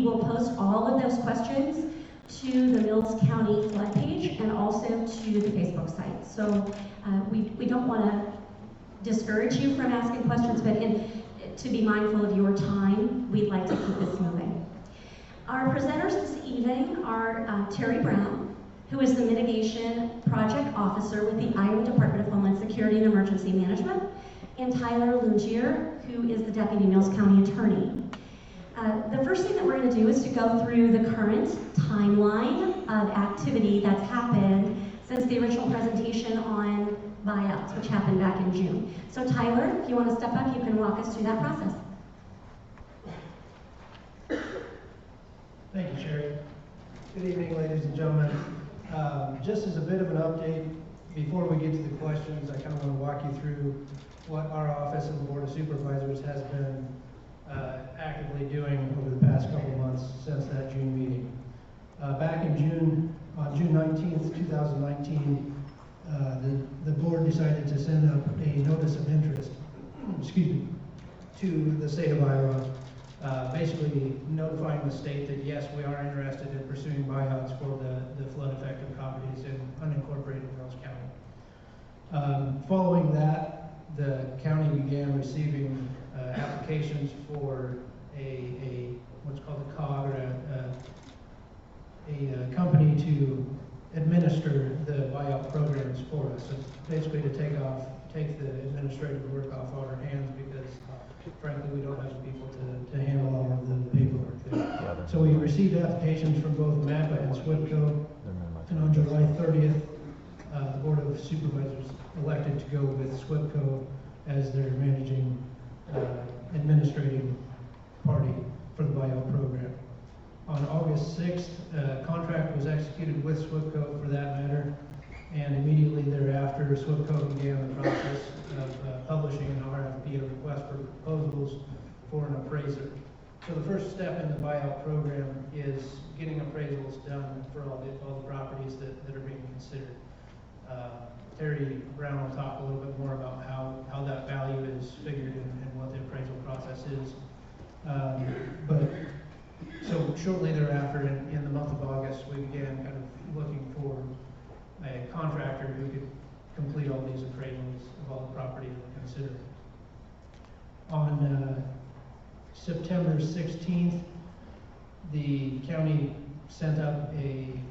We will post all of those questions to the Mills County flood page and also to the Facebook site. So we don't want to discourage you from asking questions, but to be mindful of your time, we'd like to keep this moving. Our presenters this evening are Terry Brown, who is the Mitigation Project Officer with the Iowa Department of Homeland Security and Emergency Management, and Tyler Lungier, who is the Deputy Mills County Attorney. The first thing that we're going to do is to go through the current timeline of activity that's happened since the original presentation on buyouts, which happened back in June. So Tyler, if you want to step up, you can walk us through that process. Thank you, Sherry. Good evening, ladies and gentlemen. Just as a bit of an update, before we get to the questions, I kind of want to walk you through what our office of the Board of Supervisors has been actively doing over the past couple months since that June meeting. Back in June, on June 19th, 2019, the board decided to send up a notice of interest, to the state of Iowa, basically notifying the state that yes, we are interested in pursuing buyouts for the flood-affected properties in unincorporated Mills County. Following that, the county began receiving applications for a what's called a COG, or a company to administer the buyout programs for us. So basically to take the administrative work off our hands, because frankly we don't have the people to handle all of the paperwork there. So we received applications from both MAPA and SWIPCO, and on July 30th, the Board of Supervisors elected to go with SWIPCO as their managing administrating party for the buyout program. On August 6th, a contract was executed with SWIPCO for that matter, and immediately thereafter, SWIPCO began the process of publishing an RFP, a request for proposals for an appraiser. So the first step in the buyout program is getting appraisals done for all the properties that are being considered. Terry Brown will talk a little bit more about how that value is figured and what the appraisal process is. So shortly thereafter, in the month of August, we began kind of looking for a contractor who could complete all these appraisals of all the properties we're considering. On September 16th, the county sent up an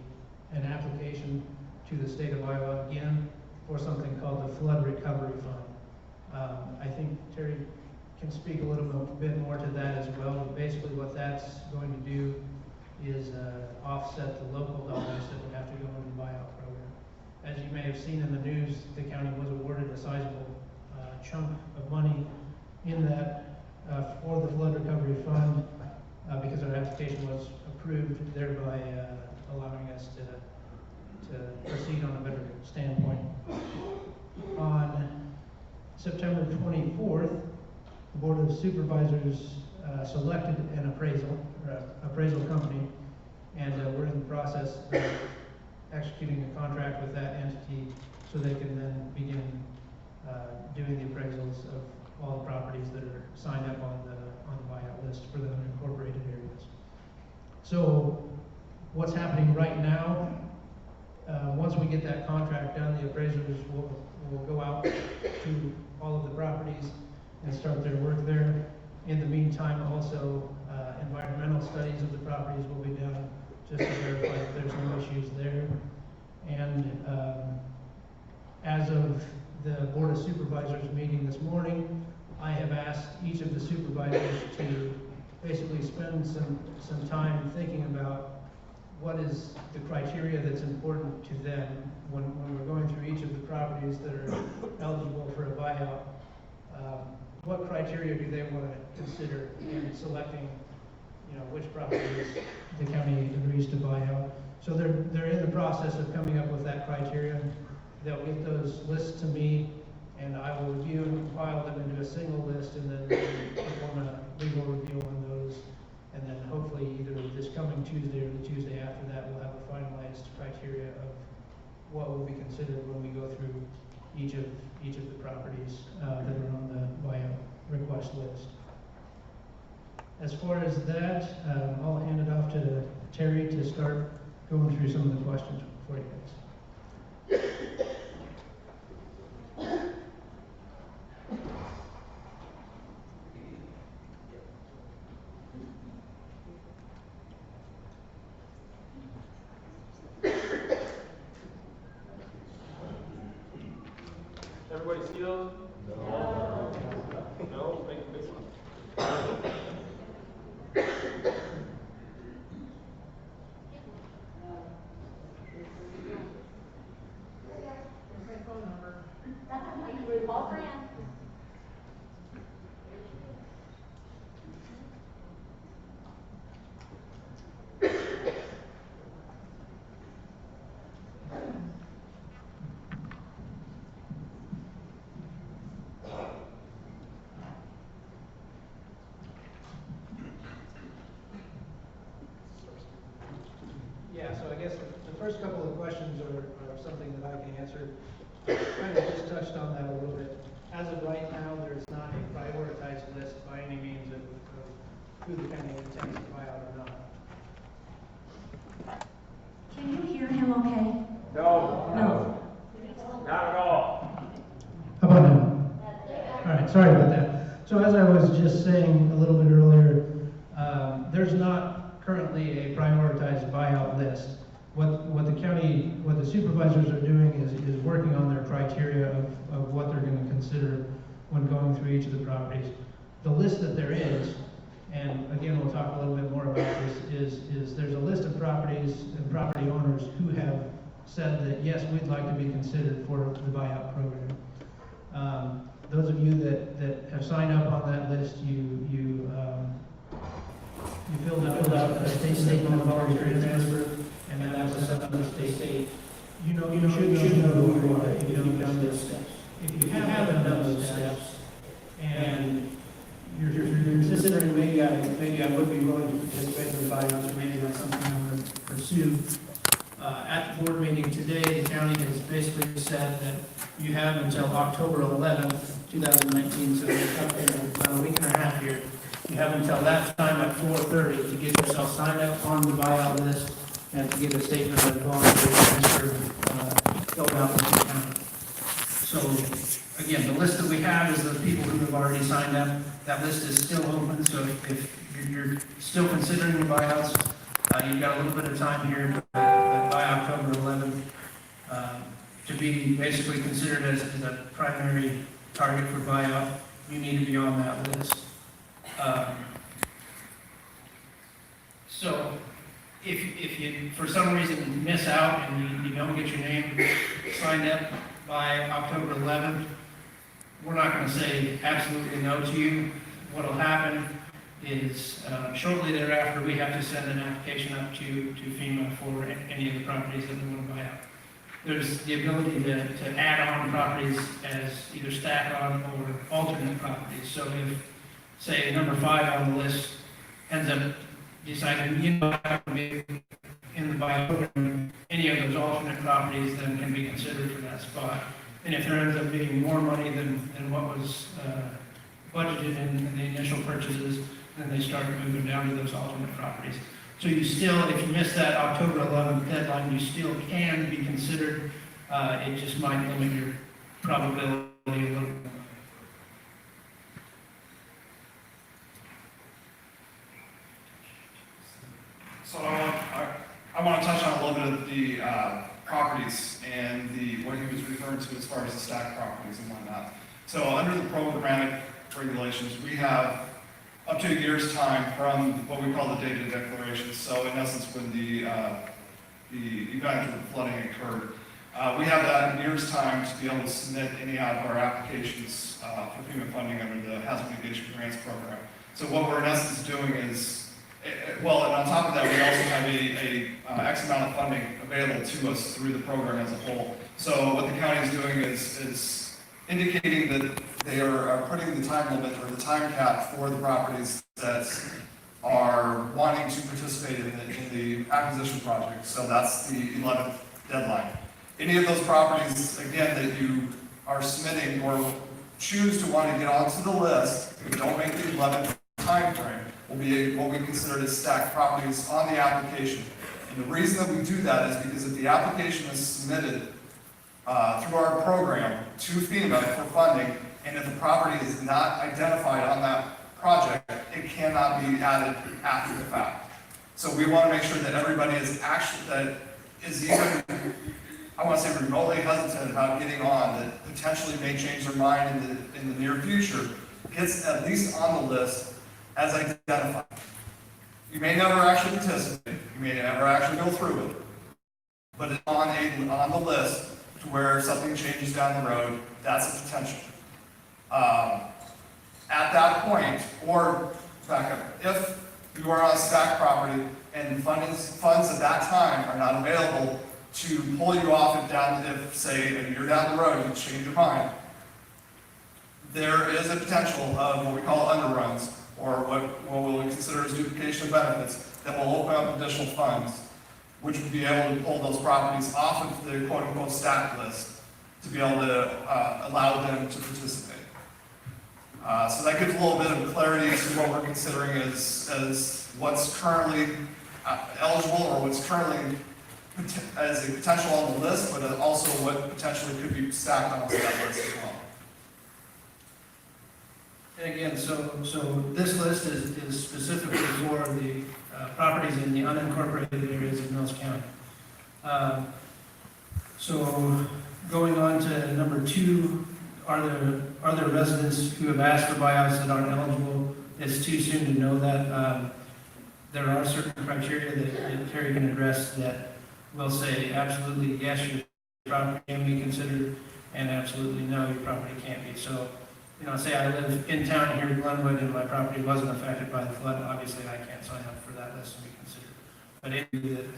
application to the state of Iowa again for something called the Flood Recovery Fund. I think Terry can speak a little bit more to that as well, but basically what that's going to do is offset the local dollars that would have to go into the buyout program. As you may have seen in the news, the county was awarded a sizable chunk of money in that for the Flood Recovery Fund because our application was approved, thereby allowing us to proceed on a better standpoint. On September 24th, the Board of Supervisors selected an appraisal company, and we're in the process of executing a contract with that entity so they can then begin doing the appraisals of all the properties that are signed up on the buyout list for the unincorporated areas. So what's happening right now, once we get that contract done, the appraisers will go out to all of the properties and start their work there. In the meantime, also, environmental studies of the properties will be done just to verify that there's no issues there. And as of the Board of Supervisors meeting this morning, I have asked each of the supervisors to basically spend some time thinking about what is the criteria that's important to them when we're going through each of the properties that are eligible for a buyout. What criteria do they want to consider in selecting, which properties the county agrees to buy out? So they're in the process of coming up with that criteria. They'll get those lists to me, and I will review and compile them into a single list, and then perform a legal review on those. And then hopefully either this coming Tuesday or the Tuesday after that, we'll have a finalized criteria of what will be considered when we go through each of the properties that are on the buyout request list. As far as that, I'll hand it Terry to start going through some of the questions for you guys. Everybody see those? No. No? Make a big one. Yeah, so I guess the first couple of questions are something that I can answer. Kind of just touched on that a little bit. As of right now, there's not a prioritized list by any means of who the county intends to buy out or not. Can you hear him okay? No. No. Not at all. How about now? All right, sorry about that. So as I was just saying a little bit earlier, there's not currently a prioritized buyout list. What the supervisors are doing is working on their criteria of what they're going to consider when going through each of the properties. The list that there is, and again, we'll talk a little bit more about this, is there's a list of properties and property owners who have said that, yes, we'd like to be considered for the buyout program. Those of you that have signed up on that list, you filled out a state statement of voluntary transfer, and that was sent to the state. You should know who you are if you've done those steps. If you haven't done those steps, and you're considering maybe I would be willing to participate in the buyouts, or maybe that's something I'm going to pursue. At the board meeting today, the county has basically said that you have until October 11th, 2019, so about a week and a half here. You have until that time at 4:30 to get yourself signed up on the buyout list and to get a statement of voluntary transfer filled out with the county. So again, the list that we have is the people who have already signed up. That list is still open, so if you're still considering the buyouts, you've got a little bit of time here by October 11th to be basically considered as a primary target for buyout. You need to be on that list. So if you, for some reason, miss out and you don't get your name signed up by October 11th, we're not going to say absolutely no to you. What will happen is shortly thereafter, we have to send an application up to FEMA for any of the properties that we want to buy out. There's the ability to add on properties as either stack on or alternate properties. So if, say, number 5 on the list ends up deciding, in the buyout program, any of those alternate properties then can be considered for that spot. And if there ends up being more money than what was budgeted in the initial purchases, then they start moving down to those alternate properties. So you still, if you miss that October 11th deadline, you still can be considered. It just might limit your probability a little bit. So I want to touch on a little bit of the properties and what he was referring to as far as the stack properties and whatnot. So under the programmatic regulations, we have up to a year's time from what we call the date of declaration. So in essence, when the event or the flooding occurred, we have that year's time to be able to submit any of our applications for FEMA funding under the Hazard Mitigation Grants Program. So what we're in essence doing is, well, and on top of that, we also have a X amount of funding available to us through the program as a whole. So what the county is doing is indicating that they are putting the time limit or the time cap for the properties that are wanting to participate in the acquisition project. So that's the 11th deadline. Any of those properties, again, that you are submitting or choose to want to get onto the list, but don't make the 11th time frame, will be what we consider as stacked properties on the application. And the reason that we do that is because if the application is submitted through our program to FEMA for funding, and if the property is not identified on that project, it cannot be added after the fact. So we want to make sure that everybody is actually, that is even, I want to say remotely hesitant about getting on, that potentially may change their mind in the near future, gets at least on the list as identified. You may never actually participate, you may never actually go through it, but it's on the list to where something changes down the road, that's a potential. At that point, or back up, if you are on a stacked property and funds at that time are not available to pull you off it down, if say a year down the road you change your mind, there is a potential of what we call underruns, or what we'll consider as duplication of benefits, that will open up additional funds, which would be able to pull those properties off of the quote-unquote stacked list to be able to allow them to participate. So that gives a little bit of clarity as to what we're considering as what's currently eligible, or what's currently as a potential on the list, but also what potentially could be stacked on that list as well. And again, so this list is specifically for the properties in the unincorporated areas of Mills County. So going on to number 2, are there residents who have asked for buyouts that aren't eligible? It's too soon to know that. There are certain criteria that Terry can address that will say absolutely yes, your property can be considered, and absolutely no, your property can't be. So, say I live in town here in Glenwood and my property wasn't affected by the flood, obviously I can't sign up for that list and be considered. But any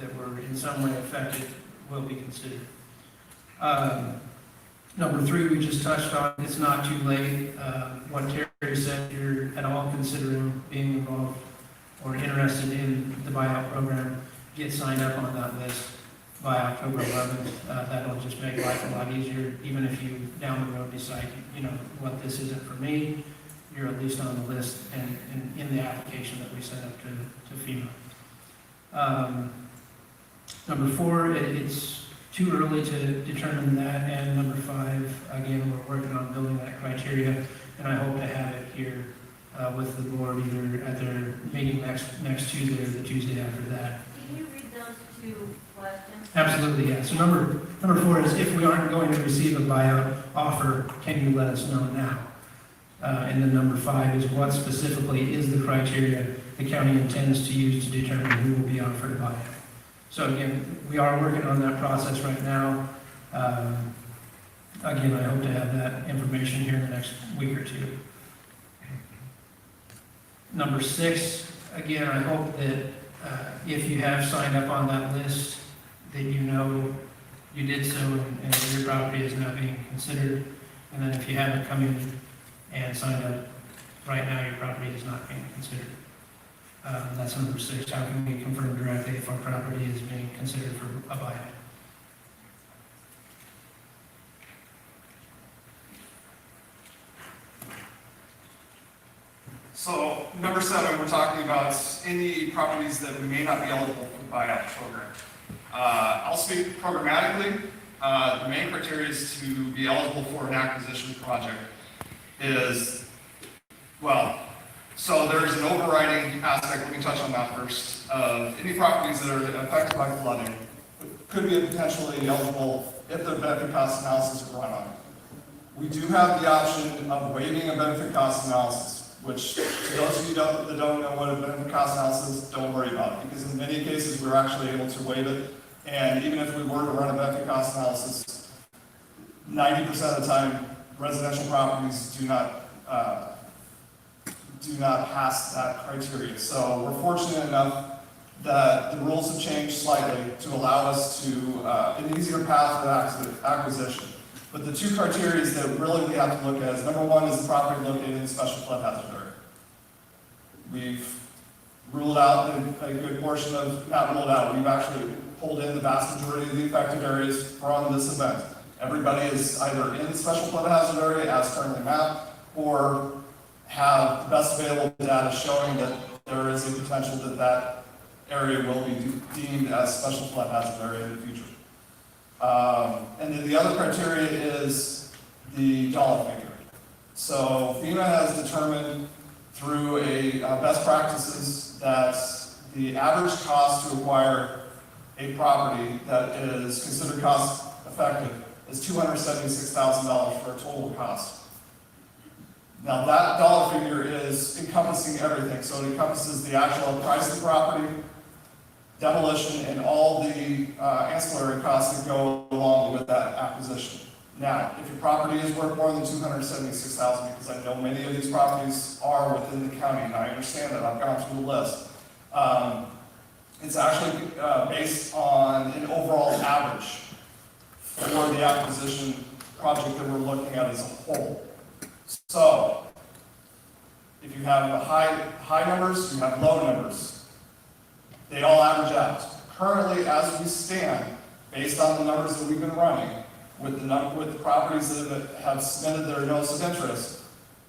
that were in some way affected will be considered. Number 3, we just touched on, it's not too late. What Terry said, you're at all considering being involved or interested in the buyout program, get signed up on that list by October 11th. That'll just make life a lot easier, even if you down the road decide, what, this isn't for me, you're at least on the list and in the application that we sent up to FEMA. Number 4, it's too early to determine that, and number 5, again, we're working on building that criteria, and I hope to have it here with the board either at their meeting next Tuesday or the Tuesday after that. Can you read those 2 questions? Absolutely, yeah. So number 4 is, if we aren't going to receive a buyout offer, can you let us know now? And then number 5 is, what specifically is the criteria the county intends to use to determine who will be offered a buyout? So again, we are working on that process right now. Again, I hope to have that information here in the next week or 2. Number 6, again, I hope that if you have signed up on that list, that you did so and your property is not being considered. And then if you haven't come in and signed up, right now your property is not being considered. That's number 6. How can we confirm directly if our property is being considered for a buyout? So number 7, we're talking about any properties that we may not be eligible for the buyout program. I'll speak programmatically. The main criteria is to be eligible for an acquisition project is, so there's an overriding aspect, we can touch on that first, of any properties that are affected by flooding could be potentially eligible if their benefit cost analysis is run on it. We do have the option of waiving a benefit cost analysis, which, to those of you that don't know what a benefit cost analysis is, don't worry about it, because in many cases we're actually able to waive it, and even if we were to run a benefit cost analysis, 90% of the time residential properties do not pass that criteria. So we're fortunate enough that the rules have changed slightly to allow us to an easier path for acquisition. But the 2 criteria that really we have to look at is, number 1 is the property located in a special flood hazard area. We've ruled out a good portion of, not ruled out, we've actually pulled in the vast majority of the affected areas from this event. Everybody is either in the special flood hazard area as currently mapped, or have the best available data showing that there is a potential that that area will be deemed as special flood hazard area in the future. And then the other criteria is the dollar figure. So FEMA has determined through a best practices that the average cost to acquire a property that is considered cost effective is $276,000 for a total cost. Now that dollar figure is encompassing everything. So it encompasses the actual price of the property, demolition, and all the ancillary costs that go along with that acquisition. Now, if your property is worth more than $276,000, because I know many of these properties are within the county, and I understand that, I've gone through the list. It's actually based on an overall average for the acquisition project that we're looking at as a whole. So, if you have high numbers, you have low numbers. They all average out. Currently, as we stand, based on the numbers that we've been running, with the properties that have submitted their notice of interest,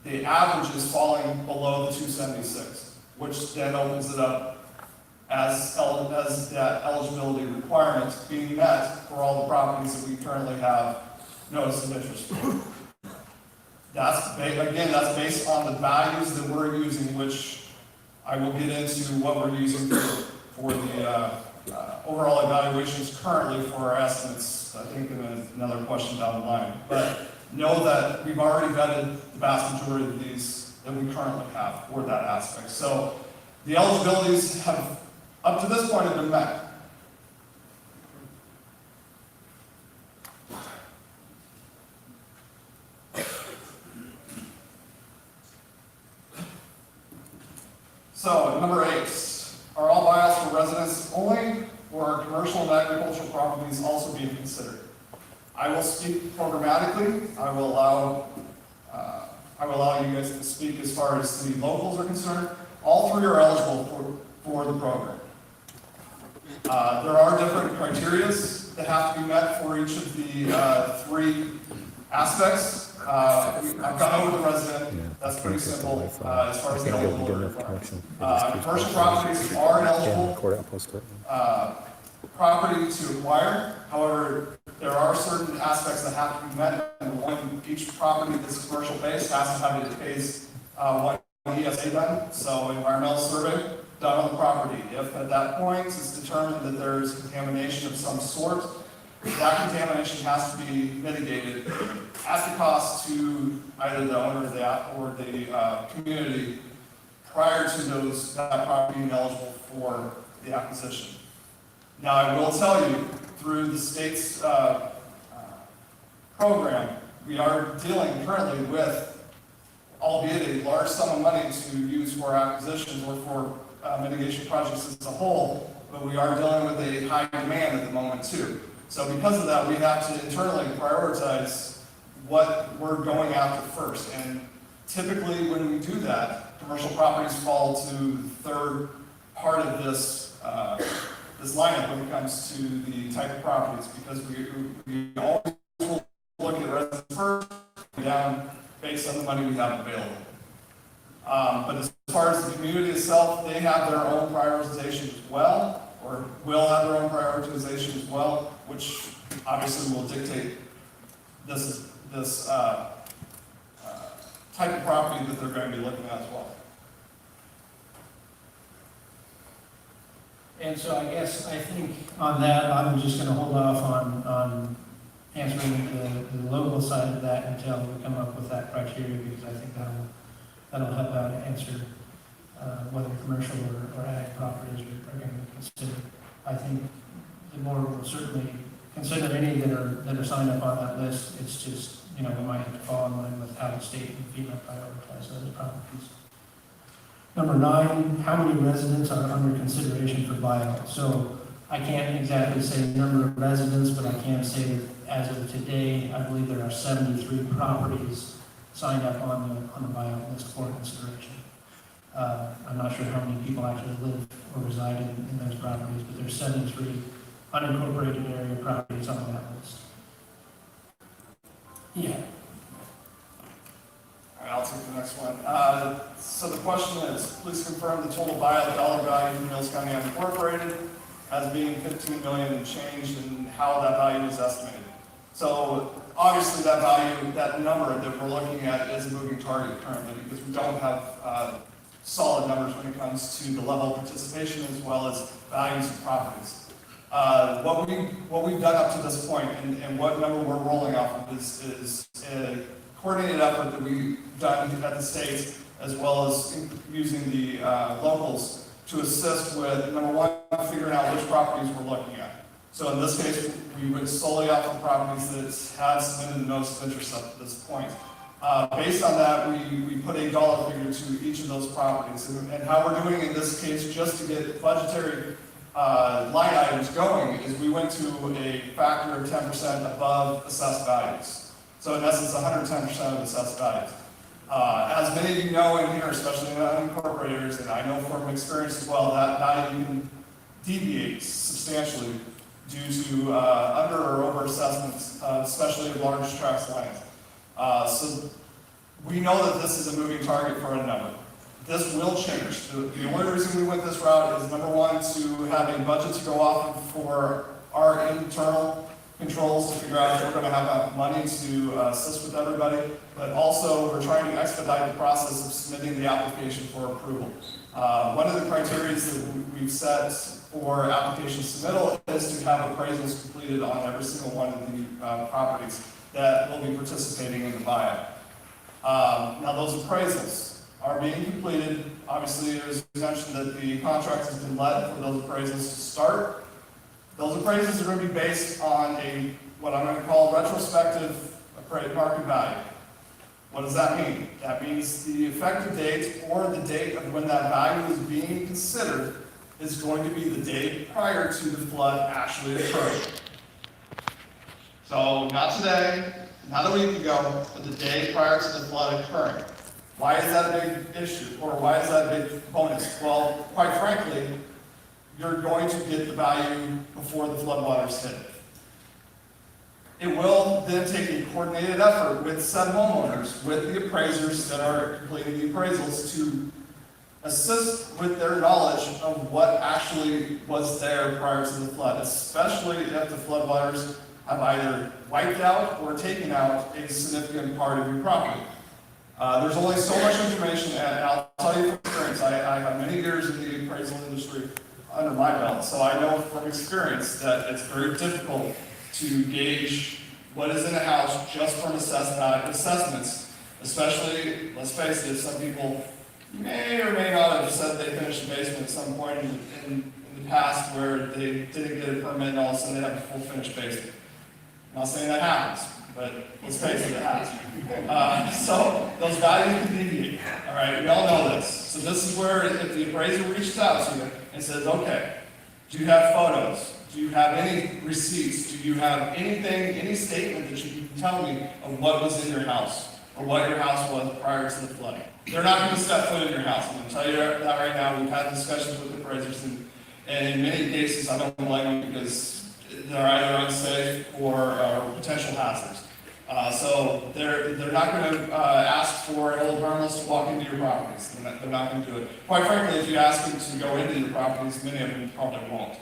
the average is falling below the 276, which then opens it up as that eligibility requirement being met for all the properties that we currently have notice of interest for. That's based on the values that we're using, which I will get into what we're using for the overall evaluations currently for our estimates, I think in another question down the line. But know that we've already vetted the vast majority of these that we currently have for that aspect. So the eligibilities have, up to this point, have been met. So, number 8, are all buyouts for residents only, or are commercial and agricultural properties also being considered? I will speak programmatically. I will allow you guys to speak as far as city locals are concerned. All 3 are eligible for the program. There are different criteria that have to be met for each of the 3 aspects. I've gone over the resident. That's pretty simple as far as the eligibility requirements. Commercial properties are an eligible property to acquire. However, there are certain aspects that have to be met. And one, each property that's commercial based has to have its phase 1 ESA done. So environmental survey done on the property. If at that point it's determined that there is contamination of some sort, that contamination has to be mitigated at the cost to either the owner or the community prior to that property being eligible for the acquisition. Now, I will tell you, through the state's program, we are dealing currently with, albeit a large sum of money to use for acquisitions or for mitigation projects as a whole, but we are dealing with a high demand at the moment too. So because of that, we have to internally prioritize what we're going after first. And typically when we do that, commercial properties fall to the third part of this lineup when it comes to the type of properties, because we always will look at residents first, down based on the money we have available. But as far as the community itself, they have their own prioritization as well, or will have their own prioritization as well, which obviously will dictate this type of property that they're going to be looking at as well. And so I think on that, I'm just going to hold off on answering the local side of that until we come up with that criteria, because I think that'll help out answer whether commercial or ag properties are going to be considered. I think the board will certainly consider any that are signed up on that list. It's just, we might have to fall in line with how the state and FEMA prioritize those properties. Number 9, how many residents are under consideration for buyout? So I can't exactly say the number of residents, but I can say that as of today, I believe there are 73 properties signed up on the buyout list for consideration. I'm not sure how many people actually live or reside in those properties, but there's 73 unincorporated area properties on that list. Yeah. I'll take the next one. So the question is, please confirm the total buyout dollar value for Mills County Unincorporated as being $15 million and change, and how that value is estimated. So obviously that value, that number that we're looking at is a moving target currently, because we don't have solid numbers when it comes to the level of participation as well as values of properties. What we've done up to this point, and what number we're rolling off of is a coordinated effort that we've done at the state, as well as using the locals to assist with, number one, figuring out which properties we're looking at. So in this case, we went solely off the properties that have submitted the notice of interest up to this point. Based on that, we put a dollar figure to each of those properties. And how we're doing in this case, just to get budgetary line items going, is we went to a factor of 10% above assessed values. So in essence, 110% of assessed values. As many of you know in here, especially in the unincorporators, and I know from experience as well, that value can deviate substantially due to under or over assessments, especially of large tracts of land. So we know that this is a moving target for a number. This will change. The only reason we went this route is, number one, to have a budget to go off of for our internal controls to figure out if we're going to have enough money to assist with everybody, but also we're trying to expedite the process of submitting the application for approval. One of the criteria that we've set for application submittal is to have appraisals completed on every single one of the properties that will be participating in the buyout. Now those appraisals are being completed. Obviously, it was mentioned that the contract has been let for those appraisals to start. Those appraisals are going to be based on what I'm going to call retrospective market value. What does that mean? That means the effective date, or the date of when that value is being considered, is going to be the date prior to the flood actually occurring. So not today, not a week ago, but the day prior to the flood occurring. Why is that a big issue, or why is that a big bonus? Well, quite frankly, you're going to get the value before the floodwaters hit. It will then take a coordinated effort with said homeowners, with the appraisers that are completing the appraisals, to assist with their knowledge of what actually was there prior to the flood, especially if the floodwaters have either wiped out or taken out a significant part of your property. There's only so much information, and I'll tell you from experience, I have many years in the appraisal industry under my belt, so I know from experience that it's very difficult to gauge what is in a house just from assessments, especially, let's face it, some people may or may not have said they finished the basement at some point in the past where they didn't get a permit and all of a sudden they have a full finished basement. I'm not saying that happens, but let's face it, it happens. So those values can deviate, all right? We all know this. So this is where if the appraiser reaches out to you and says, okay, do you have photos? Do you have any receipts? Do you have anything, any statement that you can tell me of what was in your house or what your house was prior to the flooding? They're not going to step foot in your house. I'm going to tell you that right now. We've had discussions with appraisers, and in many cases, I don't blame them because they're either unsafe or potential hazards. So they're not going to ask for old journalists to walk into your properties. They're not going to do it. Quite frankly, if you ask them to go into your properties, many of them probably won't.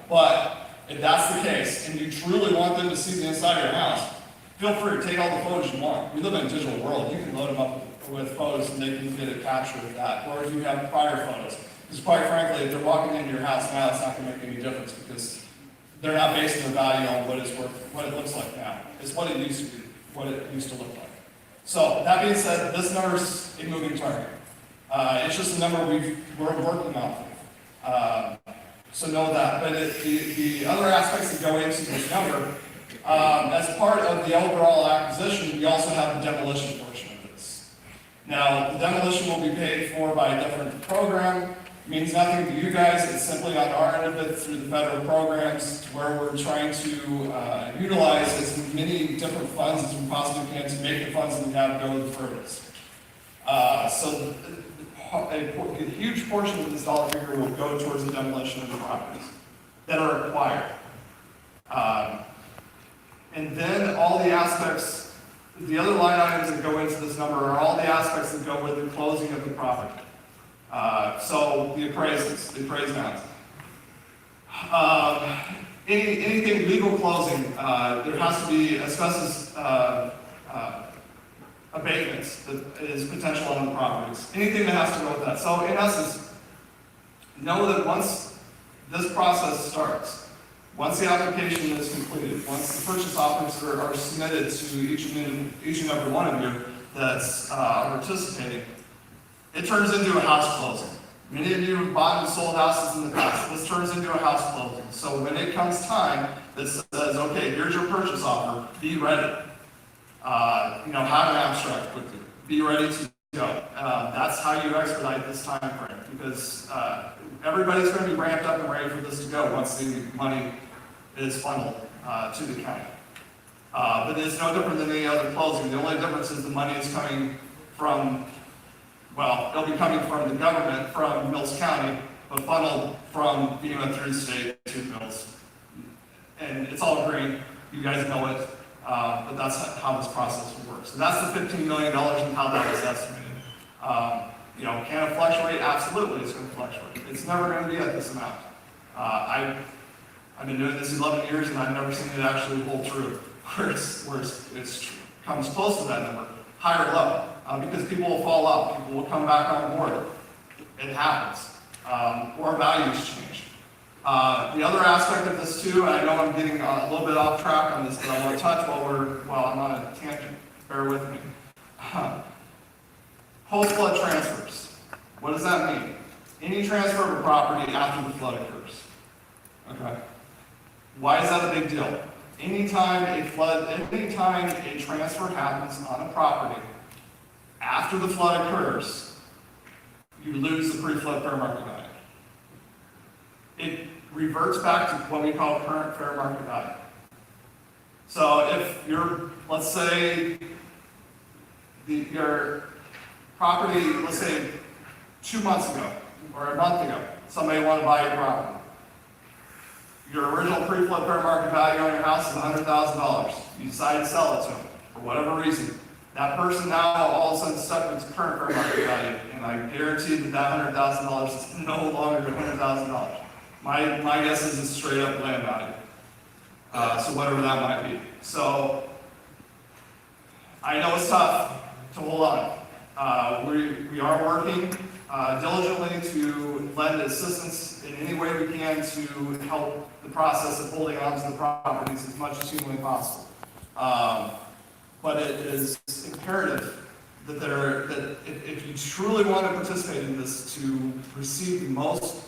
But if that's the case, and you truly want them to see the inside of your house, feel free to take all the photos you want. We live in a digital world. You can load them up with photos and they can get a capture of that. Or if you have prior photos. Because quite frankly, if they're walking into your house now, it's not going to make any difference because they're not basing their value on what it's worth, what it looks like now. It's what it used to be, what it used to look like. So that being said, this number's a moving target. It's just a number we're working off of. So know that. But the other aspects that go into this number, as part of the overall acquisition, we also have the demolition portion of this. Now, the demolition will be paid for by a different program. It means nothing to you guys. It's simply on our end of it through the federal programs where we're trying to utilize as many different funds as we possibly can to make the funds that we have go the furthest. So a huge portion of this dollar figure will go towards the demolition of the properties that are acquired. And then all the aspects The other line items that go into this number are all the aspects that go with the closing of the property. So the appraisals, the appraised amounts. Anything legal closing, there has to be asbestos abatements that is potential on the properties. Anything that has to go with that. So in essence, know that once this process starts, once the application is completed, once the purchase offers are submitted to each and every one of you that's participating, it turns into a house closing. Many of you have bought and sold houses in the past. This turns into a house closing. So when it comes time that says, okay, here's your purchase offer, be ready. Have an abstract with you. Be ready to go. That's how you expedite this time frame, because everybody's going to be ramped up and ready for this to go once the money is funneled to the county. But it's no different than any other closing. The only difference is the money is coming from, it'll be coming from the government, from Mills County, but funneled from FEMA through the state to Mills. And it's all green. You guys know it. But that's how this process works. So that's the $15 million and how that is estimated. Can it fluctuate? Absolutely, it's going to fluctuate. It's never going to be at this amount. I've been doing this 11 years and I've never seen it actually hold true, where it comes close to that number, higher level, because people will fall out, people will come back on board. It happens, or values change. The other aspect of this too, and I know I'm getting a little bit off track on this, but I want to touch while I'm on a tangent. Bear with me. Post-flood transfers. What does that mean? Any transfer of a property after the flood occurs. Okay. Why is that a big deal? Anytime a transfer happens on a property after the flood occurs, you lose the pre-flood fair market value. It reverts back to what we call current fair market value. So if let's say your property, let's say 2 months ago or a month ago, somebody wanted to buy your property. Your original pre-flood fair market value on your house is $100,000. You decide to sell it to them for whatever reason. That person now all of a sudden stuck with current fair market value, and I guarantee that $100,000 is no longer $100,000. My guess is it's straight up land value. So whatever that might be. So I know it's tough to hold on. We are working diligently to lend assistance in any way we can to help the process of holding on to the properties as much as humanly possible. But it is imperative that if you truly want to participate in this, to receive the most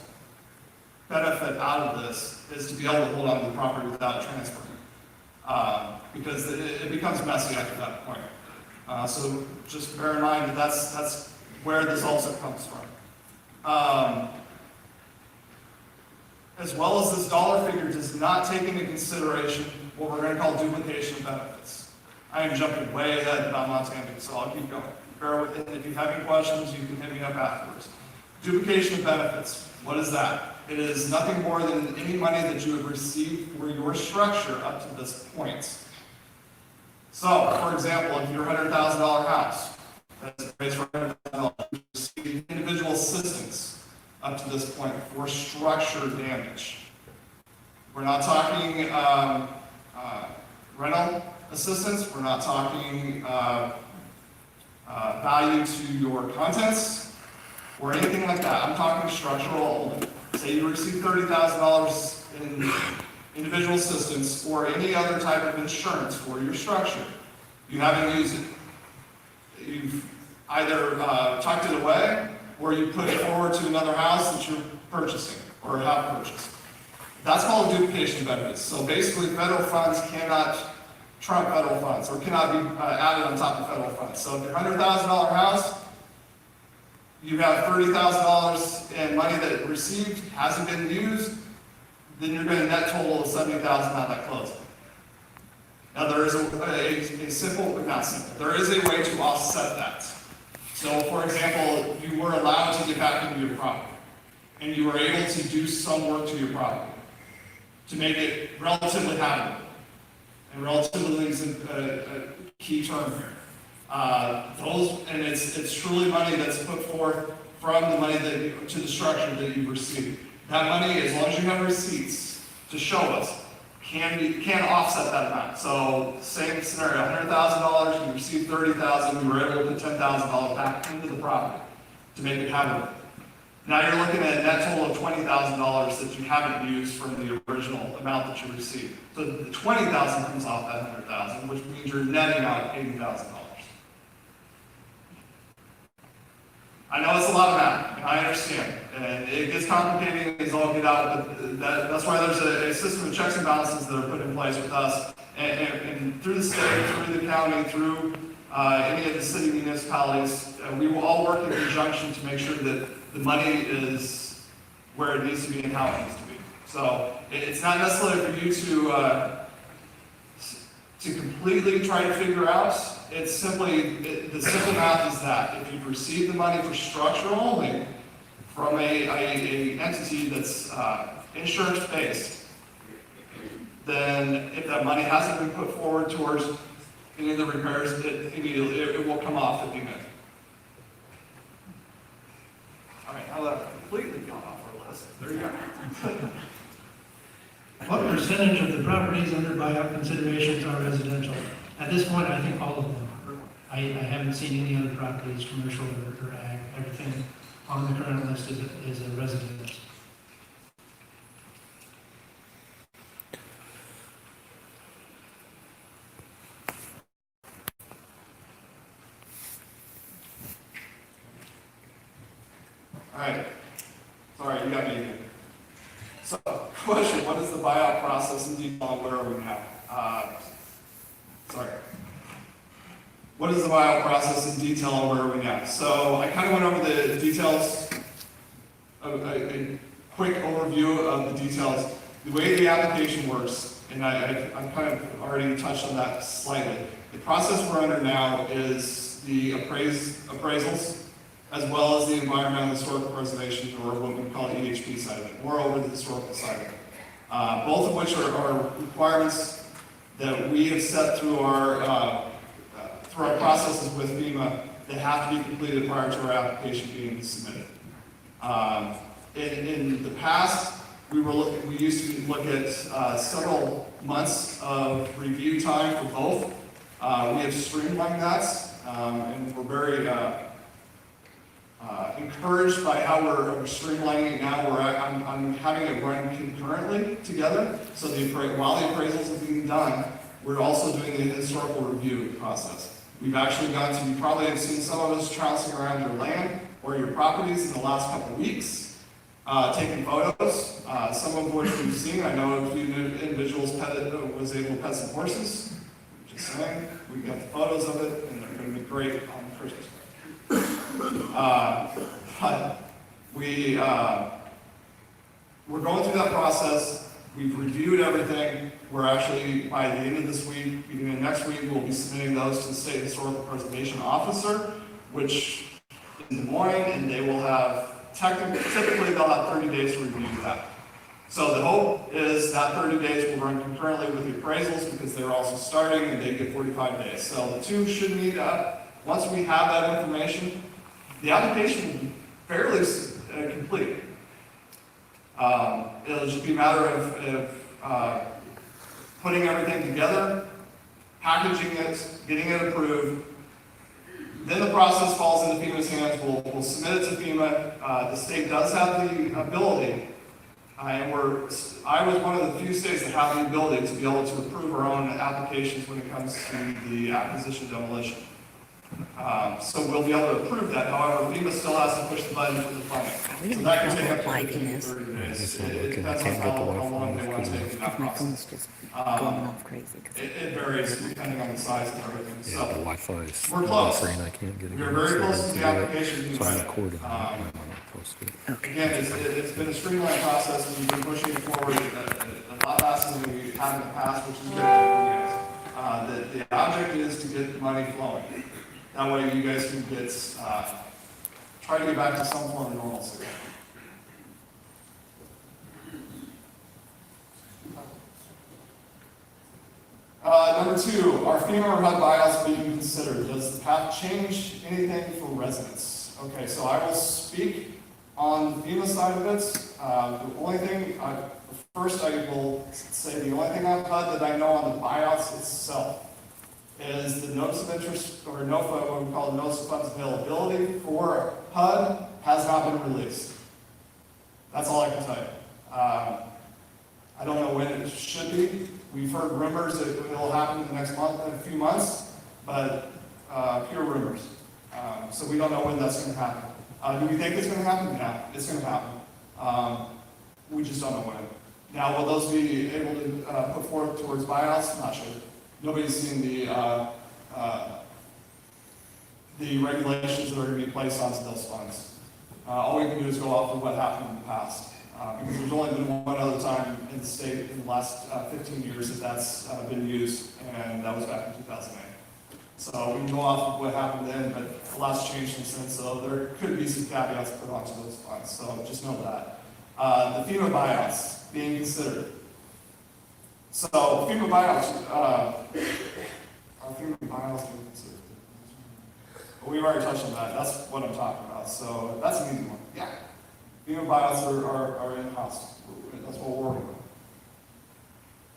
benefit out of this, is to be able to hold on to the property without transferring. Because it becomes messy after that point. So just bear in mind that that's where this also comes from. As well as this dollar figure does not take into consideration what we're going to call duplication of benefits. I am jumping way ahead about Montana, so I'll keep going. Bear with it. If you have any questions, you can hit me up afterwards. Duplication of benefits. What is that? It is nothing more than any money that you have received for your structure up to this point. So, for example, if your $100,000 house, that's raised for $100,000, you receive individual assistance up to this point for structure damage. We're not talking rental assistance. We're not talking value to your contents or anything like that. I'm talking structural only. Say you receive $30,000 in individual assistance or any other type of insurance for your structure. You haven't used it. You've either tucked it away or you put it forward to another house that you're purchasing or have purchased. That's called duplication benefits. So basically, federal funds cannot trump federal funds or cannot be added on top of federal funds. So if your $100,000 house, you have $30,000 in money that it received, hasn't been used, then you're going to net total of $70,000 on that closing. Now there is there is a way to offset that. So for example, you were allowed to get back into your property, and you were able to do some work to your property to make it relatively habitable and relatively key term here. And it's truly money that's put forth from the money to the structure that you've received. That money, as long as you have receipts to show us, can offset that amount. So, same scenario, $100,000, you received $30,000, you were able to put $10,000 back into the property to make it habitable. Now you're looking at a net total of $20,000 that you haven't used from the original amount that you received. So the $20,000 comes off that $100,000, which means you're netting out $80,000. I know it's a lot of math, and I understand, and it gets complicated as all get out, but that's why there's a system of checks and balances that are put in place with us, and through the state, through the county, through any of the city municipalities, we will all work in conjunction to make sure that the money is where it needs to be and how it needs to be. So it's not necessarily for you to completely try to figure out. It's simply, the simple math is that if you've received the money for structure only from a entity that's insurance-based, then if that money hasn't been put forward towards any of the repairs, it will come off at the end. All right, now that I've completely gone off our list, there you go. What percentage of the properties under buyout considerations are residential? At this point, I think all of them are. I haven't seen any other properties, commercial or ag. Everything on the current list is a residence. All right. Sorry, you got me again. So, question, what is the buyout process in detail and where are we now? What is the buyout process in detail and where are we now? So, I kind of went over the details, a quick overview of the details. The way the application works, and I've kind of already touched on that slightly. The process we're under now is the appraisals, as well as the environmental historical preservation, or what we call the EHP side of it. We're over the historical side of it. Both of which are requirements that we have set through our processes with FEMA that have to be completed prior to our application being submitted. In the past, we used to look at several months of review time for both. We have streamlined that, and we're very encouraged by how we're streamlining it now. I'm having it run concurrently together. So while the appraisals are being done, we're also doing the historical review process. We've actually gone to, you probably have seen some of us trouncing around your land or your properties in the last couple of weeks, taking photos. Some of which we've seen. I know a few individuals was able to pet some horses. Just saying, we got the photos of it, and they're going to be great on Christmas. But we're going through that process. We've reviewed everything. We're actually, by the end of this week, beginning of next week, we'll be submitting those to the State Historical Preservation Officer, which in the morning, and they will have, typically they'll have 30 days to review that. So the hope is that 30 days will run concurrently with the appraisals because they're also starting and they get 45 days. So the two should meet up. Once we have that information, the application will be fairly complete. It'll just be a matter of putting everything together, packaging it, getting it approved. Then the process falls into FEMA's hands. We'll submit it to FEMA. The state does have the ability, and I was one of the few states that have the ability to be able to approve our own applications when it comes to the acquisition demolition. So we'll be able to approve that. However, FEMA still has to push the button for the funding. So that can take up to 15 to 30 days. It depends on how long they want to take in that process. It varies depending on the size and everything. Yeah, So the Wi-Fi is we're close. offering. I can't get it. We're very close to the application being So I'm ready. recording. I'm not supposed to. Again, it's been a streamlined process, and we've been pushing it forward a lot faster than we have in the past, which is good. The object is to get the money flowing. That way you guys can try to get back to some form of normalcy. Number 2, are FEMA or HUD buyouts being considered? Does the path change anything for residents? Okay, so I will speak on the FEMA side of it. The only thing, first I will say the only thing on HUD that I know on the buyouts itself is the notice of interest, or NOFA, what we call notice of funds availability for HUD, has not been released. That's all I can tell you. I don't know when it should be. We've heard rumors that it will happen in the next month, in a few months, but pure rumors. So we don't know when that's going to happen. Do we think it's going to happen? Yeah, it's going to happen. We just don't know when. Now, will those be able to put forth towards buyouts? Not sure. Nobody's seen the regulations that are going to be placed onto those funds. All we can do is go off of what happened in the past. Because there's only been one other time in the state in the last 15 years that that's been used, and that was back in 2008. So we can go off of what happened then, but a lot's changed since then, so there could be some caveats put onto those funds, so just know that. The FEMA buyouts being considered. So FEMA buyouts, are FEMA buyouts being considered? Well, we've already touched on that. That's what I'm talking about. So that's an easy one. Yeah. FEMA buyouts are in-house. That's what we're working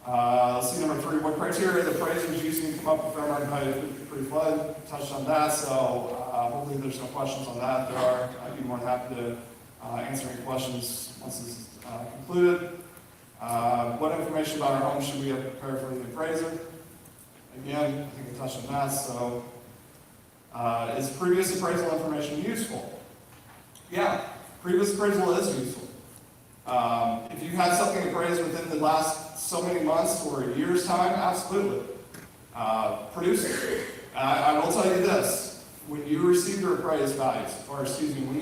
on. Let's see, number 3. What criteria the appraisers using to come up with fair market value pre-flood? Touched on that. So hopefully there's no questions on that. There are. I'd be more than happy to answer any questions once this is concluded. What information about our home should we have prepared for the appraiser? Again, I think we touched on that. So, is previous appraisal information useful? Yeah, previous appraisal is useful. If you had something appraised within the last so many months or a year's time, absolutely. Produce it. I will tell you this: when you receive your appraised values, or excuse me, when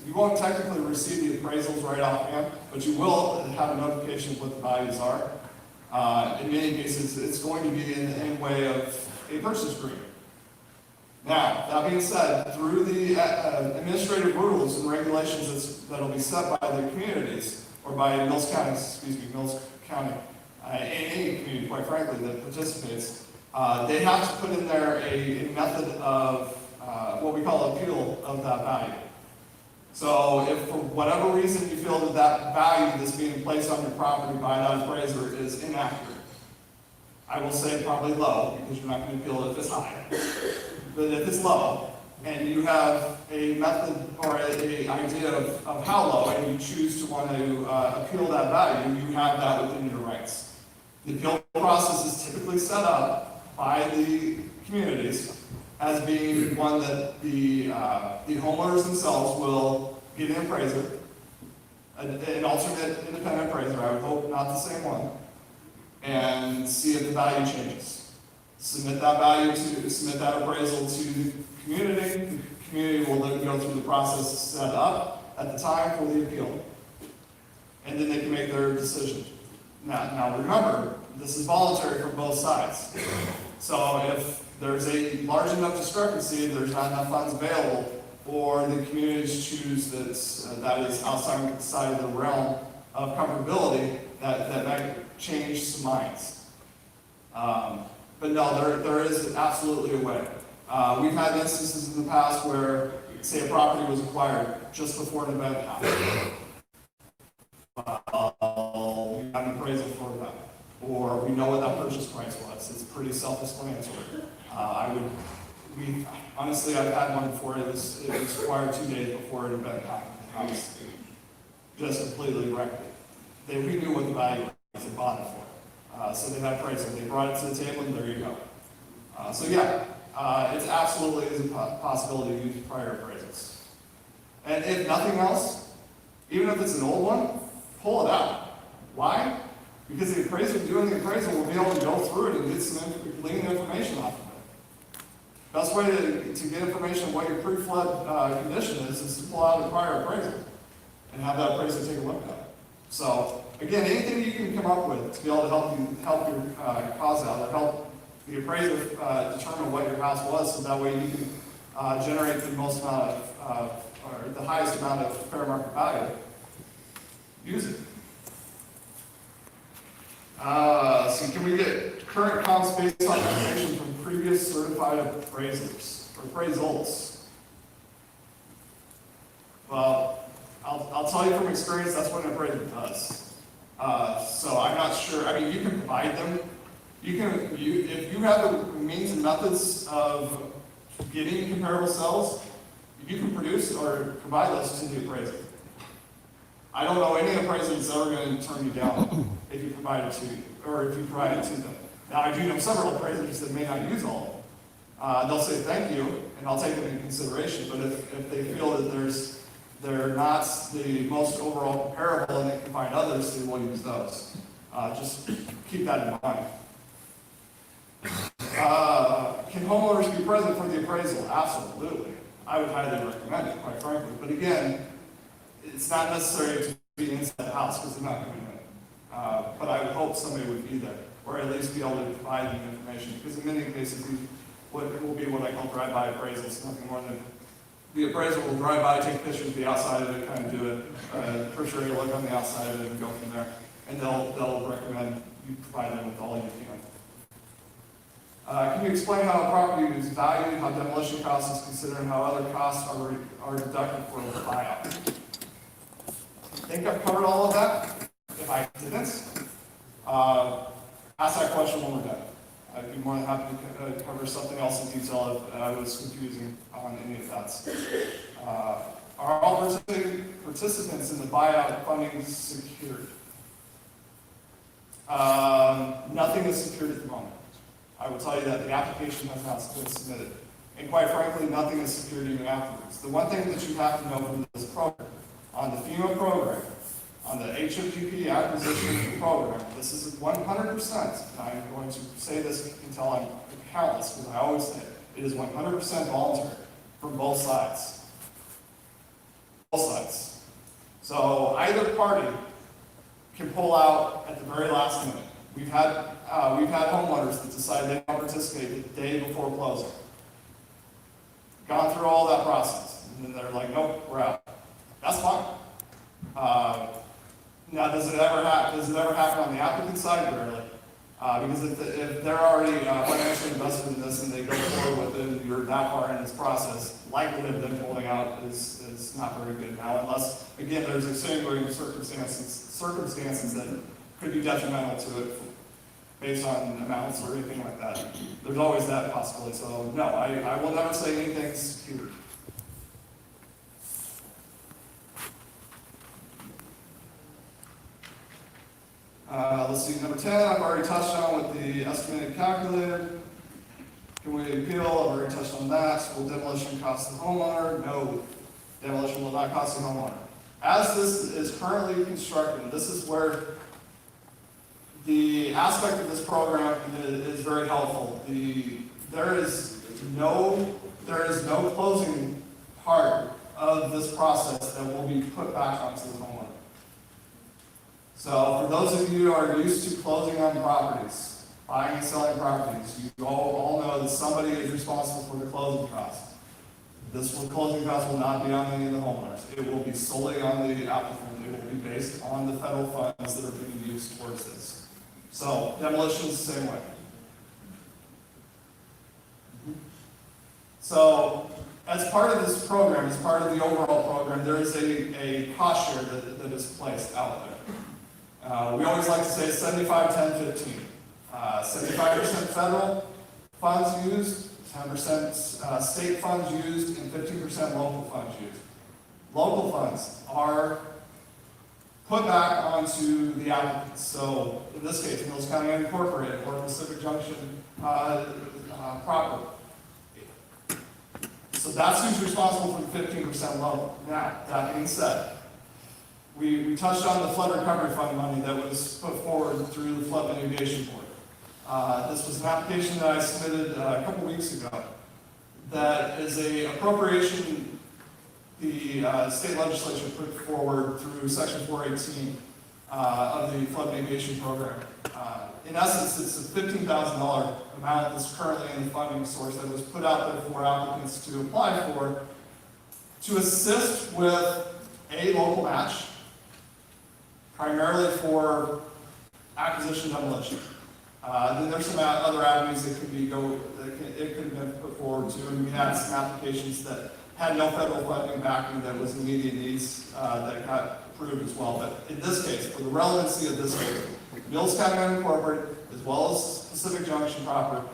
you won't technically receive the appraisals right offhand, but you will have a notification of what the values are. In many cases, it's going to be in way of a purchase agreement. Now, that being said, through the administrative rules and regulations that'll be set by the communities, or by Mills County, any community, quite frankly, that participates, they have to put in there a method of what we call appeal of that value. So if for whatever reason you feel that that value that's being placed on your property by that appraiser is inaccurate, I will say probably low, because you're not going to appeal it if it's high. But if it's low, and you have a method or an idea of how low, and you choose to want to appeal that value, you have that within your rights. The appeal process is typically set up by the communities as being one that the homeowners themselves will get an appraiser, an alternate independent appraiser, I would hope not the same one, and see if the value changes. Submit that appraisal to the community. The community will then go through the process set up at the time for the appeal. And then they can make their decision. Now remember, this is voluntary for both sides. So if there's a large enough discrepancy, there's not enough funds available, or the communities choose that is outside of the realm of comfortability, that might change some minds. But no, there is absolutely a way. We've had instances in the past where, say, a property was acquired just before an event happened. We have an appraisal for that, or we know what that purchase price was. It's pretty self-explanatory. Honestly, I've had one before. It was acquired 2 days before an event happened. I was just completely wrecked it. We knew what the value was. They bought it for. So they had appraisal. They brought it to the table, and there you go. So yeah, it's absolutely is a possibility to use prior appraisals. And if nothing else, even if it's an old one, pull it out. Why? Because the appraiser doing the appraisal will be able to go through it and get some glean information off of it. Best way to get information on what your pre-flood condition is to pull out a prior appraisal and have that appraiser take a look at it. So again, anything you can come up with to be able to help your cause out, or help the appraiser determine what your house was, so that way you can generate the most amount of, or the highest amount of fair market value. Use it. So can we get Current comps based on information from previous certified appraisers, or appraisals. Well, I'll tell you from experience, that's what an appraiser does. So I'm not sure, I mean, you can provide them. If you have the means and methods of getting comparable sales, you can produce or provide those to the appraiser. I don't know any appraiser that's ever going to turn you down if you provide it to you, or if you provide it to them. Now, I do know several appraisers that may not use all of them. They'll say thank you, and I'll take them into consideration, but if they feel that they're not the most overall comparable and they can find others, they will use those. Just keep that in mind. Can homeowners be present for the appraisal? Absolutely. I would highly recommend it, quite frankly. But again, it's not necessary to be inside the house because they're not going to do it. But I would hope somebody would be there, or at least be able to provide them information. Because in many cases, it will be what I call drive-by appraisals, nothing more than the appraiser will drive by, take pictures of the outside of it, kind of do it. For sure, you look on the outside of it and go from there. And they'll recommend you provide them with all you can. Can you explain how a property is valued, how demolition costs is considered, and how other costs are deducted for a buyout? I think I've covered all of that. If I didn't, ask that question when we're done. I'd be more than happy to cover something else in detail if I was confusing on any of that. Are all participants in the buyout funding secured? Nothing is secured at the moment. I will tell you that the application has not been submitted. And quite frankly, nothing is secured even afterwards. The one thing that you have to know from this program, on the FEMA program, on the HOGP acquisition program, this is 100%, and I'm going to say this until I'm countless, because I always say it is 100% voluntary from both sides. Both sides. So either party can pull out at the very last minute. We've had homeowners that decide they don't participate the day before closing. Gone through all that process, and then they're like, nope, we're out. That's fine. Now, does it ever happen on the applicant side? Rarely. Because if they're already financially invested in this and they go forward with it and you're that far in this process, likelihood of them pulling out is not very good now, unless, again, there's extenuating circumstances that could be detrimental to it based on amounts or anything like that. There's always that possibility. So, no, I will never say anything's secured. Let's see, number 10, I've already touched on with the estimated calculator. Can we appeal? I've already touched on that. Will demolition cost the homeowner? No, demolition will not cost the homeowner. As this is currently constructed, this is where the aspect of this program is very helpful. There is no closing part of this process that will be put back onto the homeowner. So for those of you who are used to closing on properties, buying and selling properties, you all know that somebody is responsible for the closing costs. This closing cost will not be on any of the homeowners. It will be solely on the applicant. It will be based on the federal funds that are being used towards this. So demolition is the same way. So as part of this program, as part of the overall program, there is a cost share that is placed out there. We always like to say 75, 10, 15. 75% federal funds used, 10% state funds used, and 15% local funds used. Local funds are put back onto the applicants. So in this case, Mills County Unincorporated or Pacific Junction proper. So that's who's responsible for the 15% level. Now, that being said, we touched on the flood recovery fund money that was put forward through the Flood Mitigation Board. This was an application that I submitted a couple weeks ago. That is an appropriation the state legislature put forward through Section 418 of the Flood Mitigation Program. In essence, it's a $15,000 amount that's currently in the funding source that was put out there for applicants to apply for to assist with a local match, primarily for acquisition demolition. Then there's some other avenues that it could have been put forward to, and we had some applications that had no federal funding backing that was immediate needs that got approved as well. But in this case, for the relevancy of this case, Mills County Unincorporated, as well as Pacific Junction proper,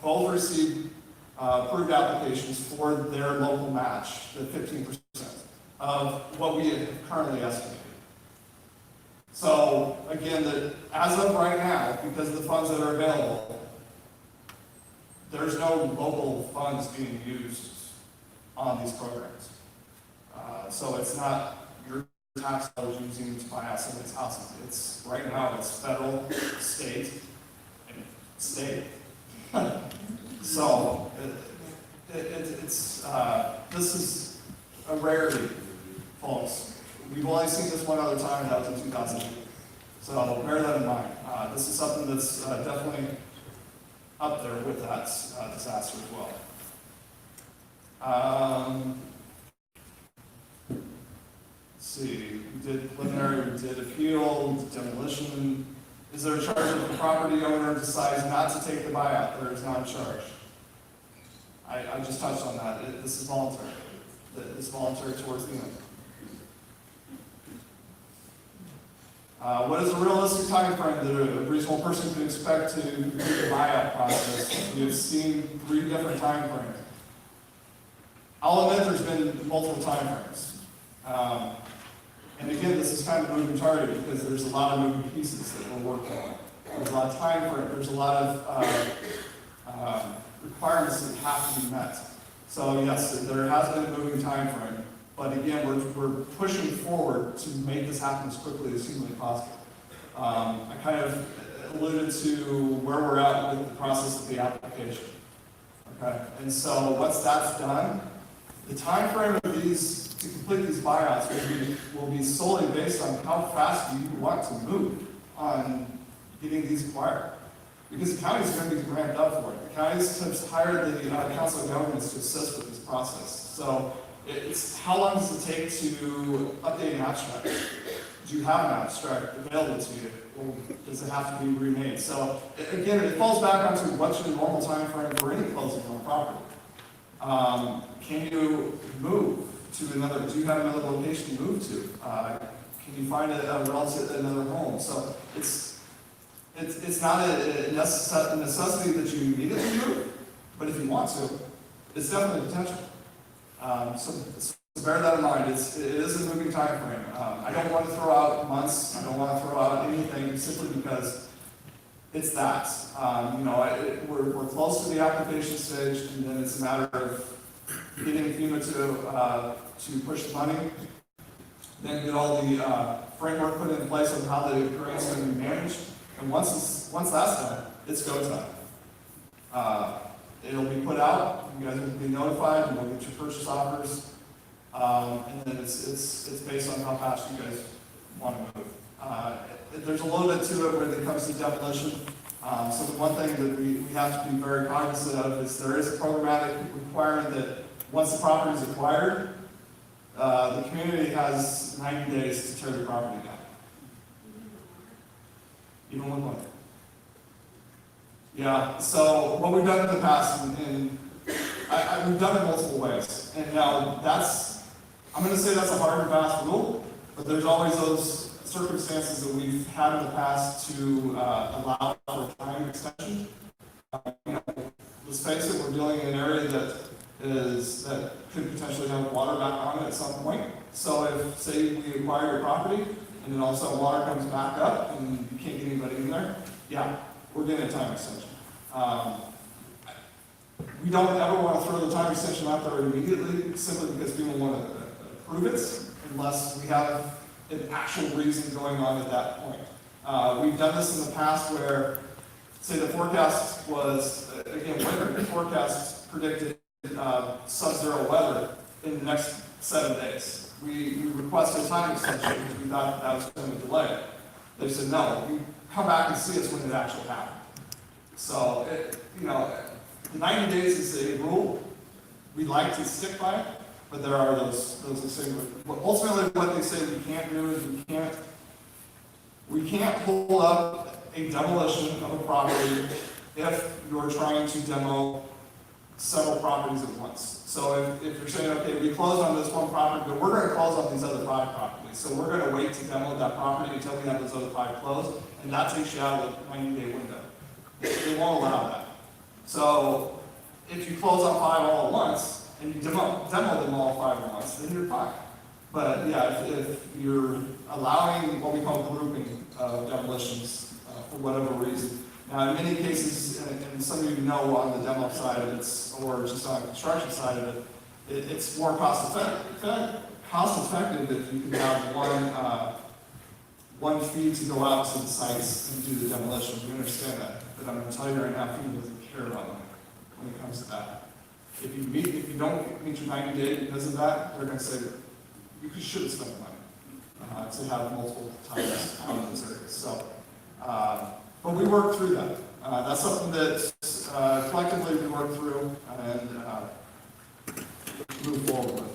both received approved applications for their local match, the 15% of what we have currently estimated. So again, as of right now, because of the funds that are available, there's no local funds being used on these programs. So it's not your tax dollars using to buy out somebody's house. It's right now it's federal, state, and state. So this is a rarity, folks. We've only seen this one other time, that was in 2008. So bear that in mind. This is something that's definitely up there with that disaster as well. Let's see, we did preliminary, we did appeal, we did demolition. Is there a charge if the property owner decides not to take the buyout? There is not a charge. I just touched on that. This is voluntary. It's voluntary towards the end. What is a realistic time frame that a reasonable person can expect to complete the buyout process? We have seen 3 different time frames. I'll admit there's been multiple time frames. And again, this is kind of moving target because there's a lot of moving pieces that we're working on. There's a lot of time frame. There's a lot of requirements that have to be met. So yes, there has been a moving time frame. But again, we're pushing forward to make this happen as quickly as humanly possible. I kind of alluded to where we're at with the process of the application. Okay, and so once that's done, the time frame of these to complete these buyouts will be solely based on how fast you want to move on getting these acquired. Because the county is going to be ramped up for it. The counties have hired the council of governments to assist with this process. So it's how long does it take to update an abstract? Do you have an abstract available to you, or does it have to be remade? So again, it falls back onto what's your normal time frame for any closing on property. Can you move to another? Do you have another location to move to? Can you find a relative, another home? So it's not a necessity that you immediately move, but if you want to, it's definitely a potential. So bear that in mind. It is a moving time frame. I don't want to throw out months. I don't want to throw out anything simply because it's that. We're close to the application stage, and then it's a matter of getting FEMA to push the money, then get all the framework put in place on how the grant's going to be managed. And once that's done, it's go time. It'll be put out. You guys will be notified. You'll get your purchase offers, and then it's based on how fast you guys want to move. There's a little bit to it when it comes to demolition. So the one thing that we have to be very cognizant of is there is a programmatic requirement that once the property is acquired, the community has 90 days to tear the property down. Even with money. Yeah, so what we've done in the past, and we've done it multiple ways. And now I'm going to say that's a hard and fast rule, but there's always those circumstances that we've had in the past to allow for time extension. Let's face it, we're dealing in an area that could potentially have water back on it at some point. So if, say, we acquire your property, and then all of a sudden water comes back up, and you can't get anybody in there, yeah, we're getting a time extension. We don't ever want to throw the time extension out there immediately, simply because people want to approve it, unless we have an actual reason going on at that point. We've done this in the past where, say the forecast was, again, winter, the forecast predicted sub-zero weather in the next 7 days. We requested a time extension because we thought that was going to delay. They said, no, you come back and see us when it actually happened. So, the 90 days is a rule. We like to stick by it, but there are those things. But ultimately, what they say we can't do is we can't hold up a demolition of a property if you're trying to demo several properties at once. So if you're saying, okay, we closed on this one property, but we're gonna close on these other 5 properties. So we're gonna wait to demo that property until we have those other 5 closed, and that takes you out of the 90-day window. They won't allow that. So if you close on 5 all at once, and you demo them all 5 at once, then you're fine. But yeah, if you're allowing what we call grouping of demolitions for whatever reason. Now, in many cases, and some of you know on the demo side of it, or just on the construction side of it, it's more cost effective if you can have one fee to go out to the sites and do the demolition. We understand that, but I'm going to tell you right now, FEMA doesn't care about money when it comes to that. If you don't meet your 90 days because of that, they're going to say you should have spent the money to have multiple times out of those areas. So, but we work through that. That's something that collectively we work through and move forward with.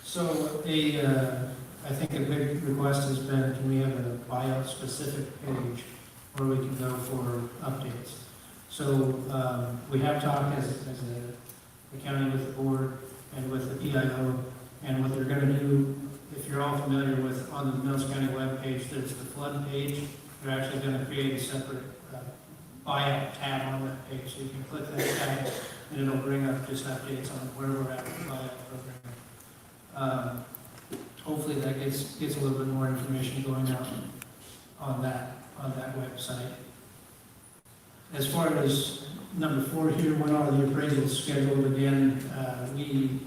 So I think a big request has been, can we have a buyout specific page where we can go for updates? So we have talked as the county with the board and with the PIO, and what they're going to do, if you're all familiar with, on the Mills County webpage, there's the flood page. They're actually going to create a separate buyout tab on that page, so you can click that tab, and it'll bring up just updates on where we're at with the buyout program. Hopefully that gets a little bit more information going out on that website. As far as number 4 here, when are the appraisals scheduled again? We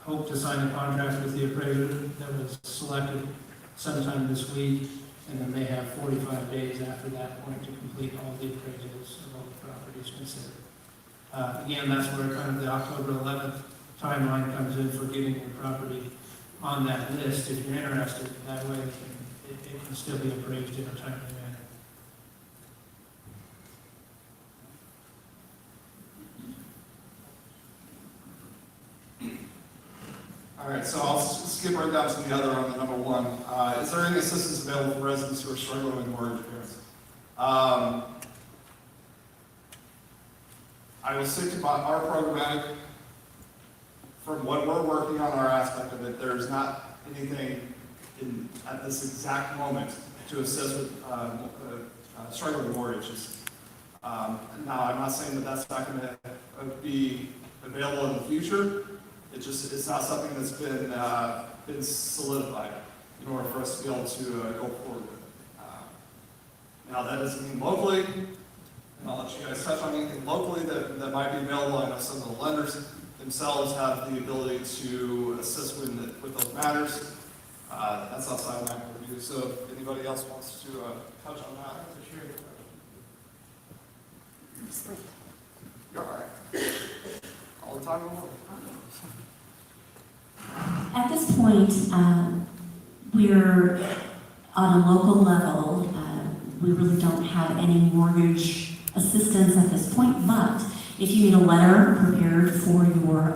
hope to sign a contract with the appraiser that was selected sometime this week, and then they have 45 days after that point to complete all the appraisals of all the properties considered. Again, that's where kind of the October 11th timeline comes in for getting your property on that list. If you're interested, that way it can still be appraised in a timely manner. All right, so I'll skip right down to the other on the number 1. Is there any assistance available for residents who are struggling with mortgage payments? I will stick to our programmatic. From what we're working on our aspect of it, there's not anything at this exact moment to assist with struggling with mortgages. Now, I'm not saying that that's not going to be available in the future. It's not something that's been solidified in order for us to be able to go forward with it. Now, that doesn't mean locally, and I'll let you guys touch on anything locally that might be available. I know some of the lenders themselves have the ability to assist with those matters. That's outside of my purview. So if anybody else wants to touch on that, you're all right. All the time in the world. At this point, we're on a local level. We really don't have any mortgage assistance at this point, but if you need a letter prepared for your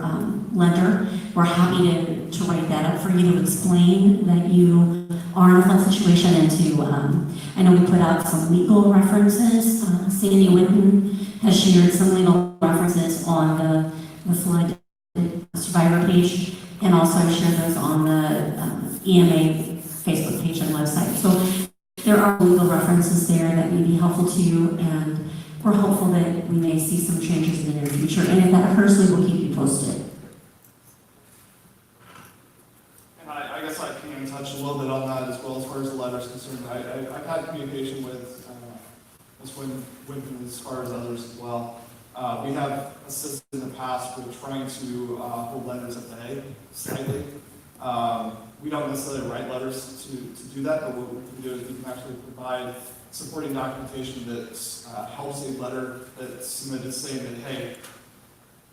lender, we're happy to write that up for you to explain that you are in a flood situation and to, I know we put out some legal references. Sandy Winton has shared some legal references on the flood survivor page, and also share those on the EMA Facebook page and website. So there are legal references there that may be helpful to you, and we're hopeful that we may see some changes in the near future. And if that occurs, we will keep you posted. And I guess I can touch a little bit on that as well as far as the letter is concerned. I've had communication with Ms. Winton as far as others as well. We have assisted in the past with trying to hold lenders at bay slightly. We don't necessarily write letters to do that, but what we can do is we can actually provide supporting documentation that helps a letter that's submitted saying that, hey,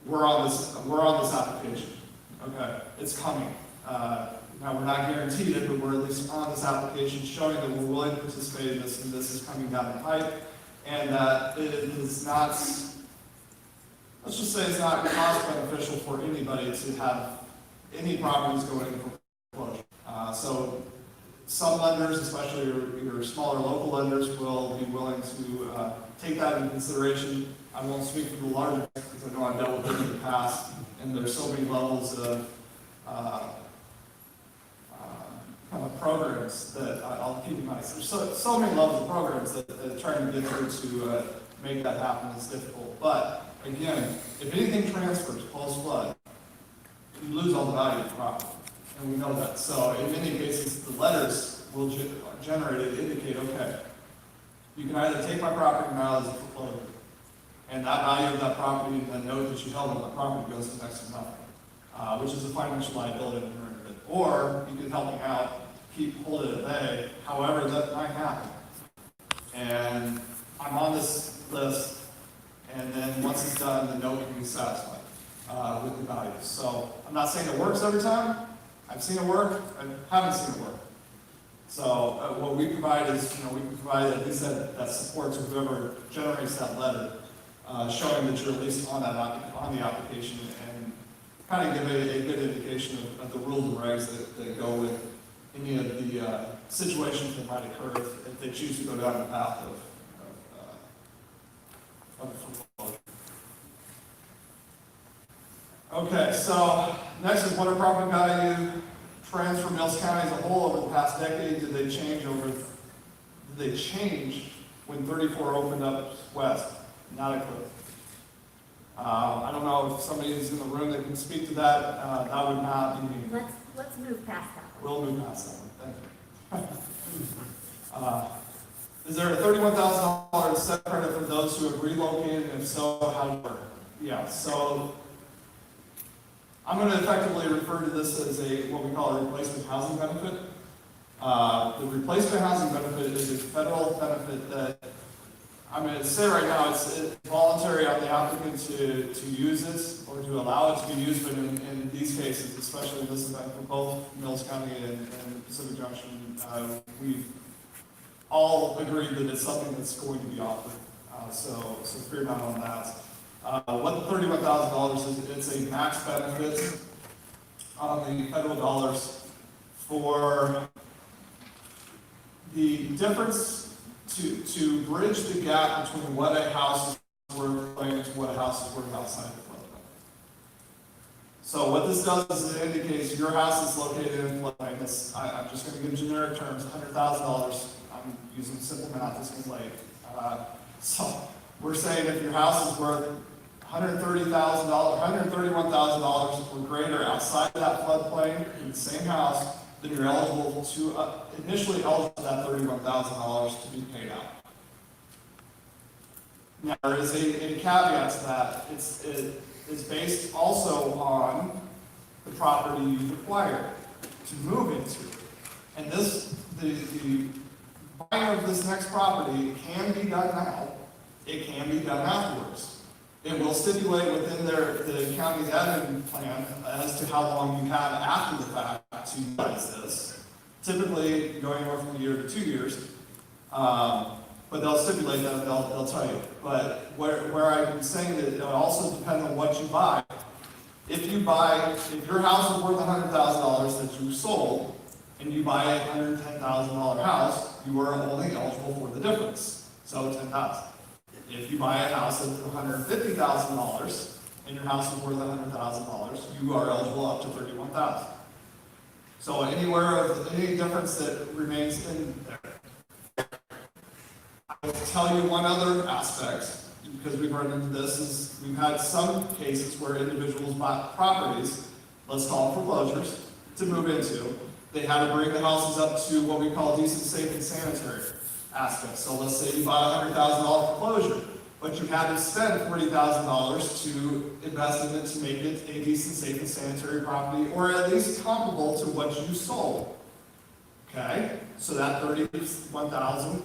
we're on this application. Okay, it's coming. Now we're not guaranteed it, but we're at least on this application, showing that we're willing to participate in this, and this is coming down the pipe, and that it is not let's just say it's not cost beneficial for anybody to have any properties going into foreclosure. So some lenders, especially your smaller local lenders, will be willing to take that into consideration. I won't speak for the larger banks because I know I've dealt with them in the past, and there's so many levels of kind of programs that I'll keep in mind. There's so many levels of programs that trying to get through to make that happen is difficult. But again, if anything transfers post-flood, you lose all the value of the property, and we know that. So in many cases, the letters will generate it, indicate, okay, you can either take my property now as a foreclosure, and that value of that property and the note that you held on that property goes to next to nothing, which is a financial liability inherent in it. Or you can help me out, hold it at bay, however that might happen. And I'm on this list, and then once it's done, the note can be satisfied with the value. So I'm not saying it works every time. I've seen it work. I haven't seen it work. So what we provide is, we can provide at least that support to whoever generates that letter, showing that you're at least on the application, and kind of give a good indication of the rules and regs that go with any of the situations that might occur if they choose to go down the path of foreclosure. Okay, so next is what are property value trends for Mills County as a whole over the past decade? Did they change when 34 opened up west? Not a clue. I don't know if somebody is in the room that can speak to that. That would not be me. Let's move past that. We'll move past that one. Thank you. Is there a $31,000 set credit for those who have relocated, and if so, how does it work? Yeah, so I'm going to effectively refer to this as what we call a replacement housing benefit. The replacement housing benefit is a federal benefit that I'm going to say right now it's voluntary on the applicant to use it or to allow it to be used, but in these cases, especially this event for both Mills County and Pacific Junction, we've all agreed that it's something that's going to be offered. So fear not on that. What the $31,000 is, it's a max benefit on the federal dollars for the difference to bridge the gap between what a house is worth and what a house is worth outside the floodplain. So what this does is it indicates your house is located in floodplain. I'm just going to give generic terms, $100,000. I'm using simple math, this is late. So we're saying if your house is worth $130,000, $131,000 or greater outside that floodplain in the same house, then you're eligible to initially eligible for that $31,000 to be paid out. Now there is a caveat to that. It's based also on the property you've acquired to move into, and the buying of this next property can be done now. It can be done afterwards. It will stipulate within the county's admin plan as to how long you have after the fact to utilize this. Typically, going anywhere from a year to 2 years, but they'll stipulate that, they'll tell you. But where I'm saying that it also depends on what you buy. If your house is worth $100,000 that you sold, and you buy a $110,000 house, you are only eligible for the difference, so $10,000. If you buy a house at $150,000 and your house is worth $100,000, you are eligible up to $31,000. So any difference that remains in there. I will tell you one other aspect, because we've run into this, is we've had some cases where individuals bought properties, let's call them foreclosures, to move into. They had to bring the houses up to what we call decent, safe, and sanitary aspects. So let's say you bought a $100,000 foreclosure, but you had to spend $40,000 to invest in it to make it a decent, safe, and sanitary property, or at least comparable to what you sold. Okay, so that $31,000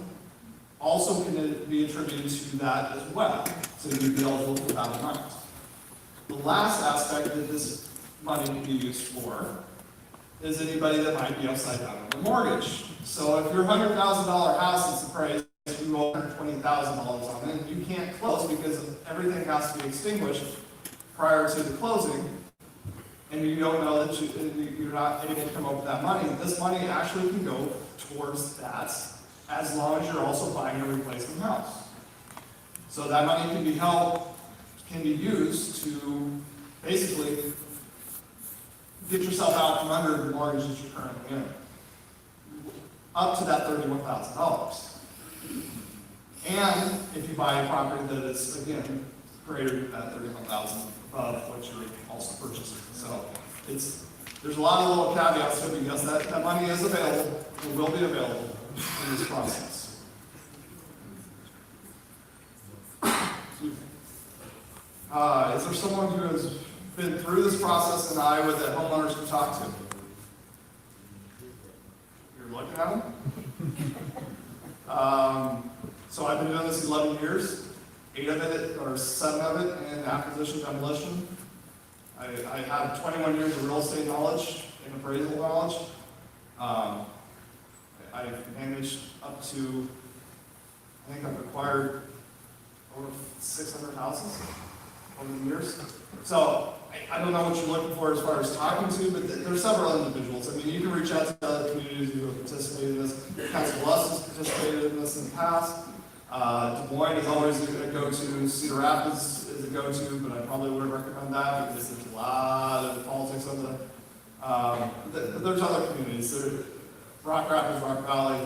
also can be attributed to that as well. So you'd be eligible for that amount. The last aspect that this money can be used for is anybody that might be upside down on the mortgage. So if your $100,000 house is appraised, you owe $120,000 on it, you can't close because everything has to be extinguished prior to the closing, and you don't know that you're not able to come up with that money, this money actually can go towards that, as long as you're also buying a replacement house. So that money can be used to basically get yourself out from under the mortgage that you're currently in, up to that $31,000. And if you buy a property that is, again, greater than that $31,000 above what you're also purchasing. So there's a lot of little caveats to it, because that money is available, it will be available in this process. Is there someone who has been through this process in Iowa that homeowners can talk to? You're looking at them? So I've been doing this 11 years, 8 of it, or 7 of it in acquisition demolition. I have 21 years of real estate knowledge and appraisal knowledge. I've managed up to, I think I've acquired over 600 houses over the years. So I don't know what you're looking for as far as talking to, but there's several individuals. I mean, you can reach out to other communities who have participated in this. Council Bluffs has participated in this in the past. Des Moines is always a go-to. Cedar Rapids is a go-to, but I probably wouldn't recommend that because there's a lot of politics on the. There's other communities. Rock Rapids, Rock Valley.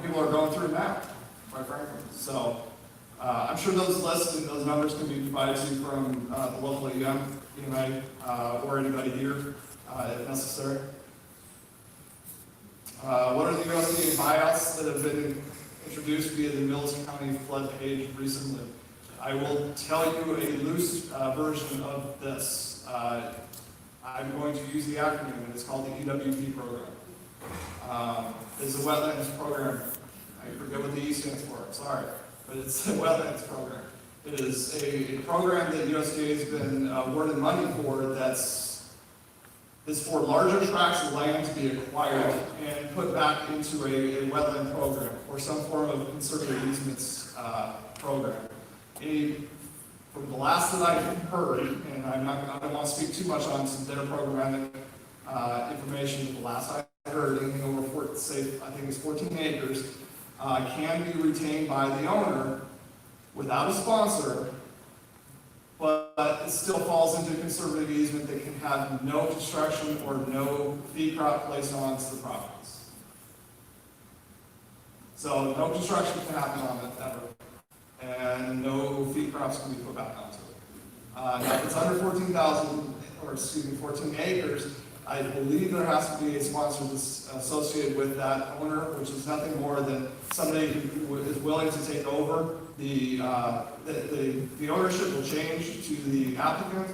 People are going through it now, quite frankly. So I'm sure those lists and those numbers can be provided to you from the local EMA, or anybody here if necessary. What are the USDA buyouts that have been introduced via the Mills County flood page recently? I will tell you a loose version of this. I'm going to use the acronym, and it's called the EWP program. It's a wetlands program. I forget what the E stands for, I'm sorry, but it's a wetlands program. It is a program that USDA has been awarded money for is for larger tracts of land to be acquired and put back into a wetland program or some form of conservative easements program. From the last that I've heard, and I don't want to speak too much on some their programmatic information, but the last I heard, anything over, I think it's 14 acres, can be retained by the owner without a sponsor, but it still falls into conservative easement that can have no construction or no fee crop placed onto the properties. So no construction can happen on it ever, and no fee crops can be put back onto it. Now, if it's under 14 acres, I believe there has to be a sponsor that's associated with that owner, which is nothing more than somebody who is willing to take over. The ownership will change to the applicant,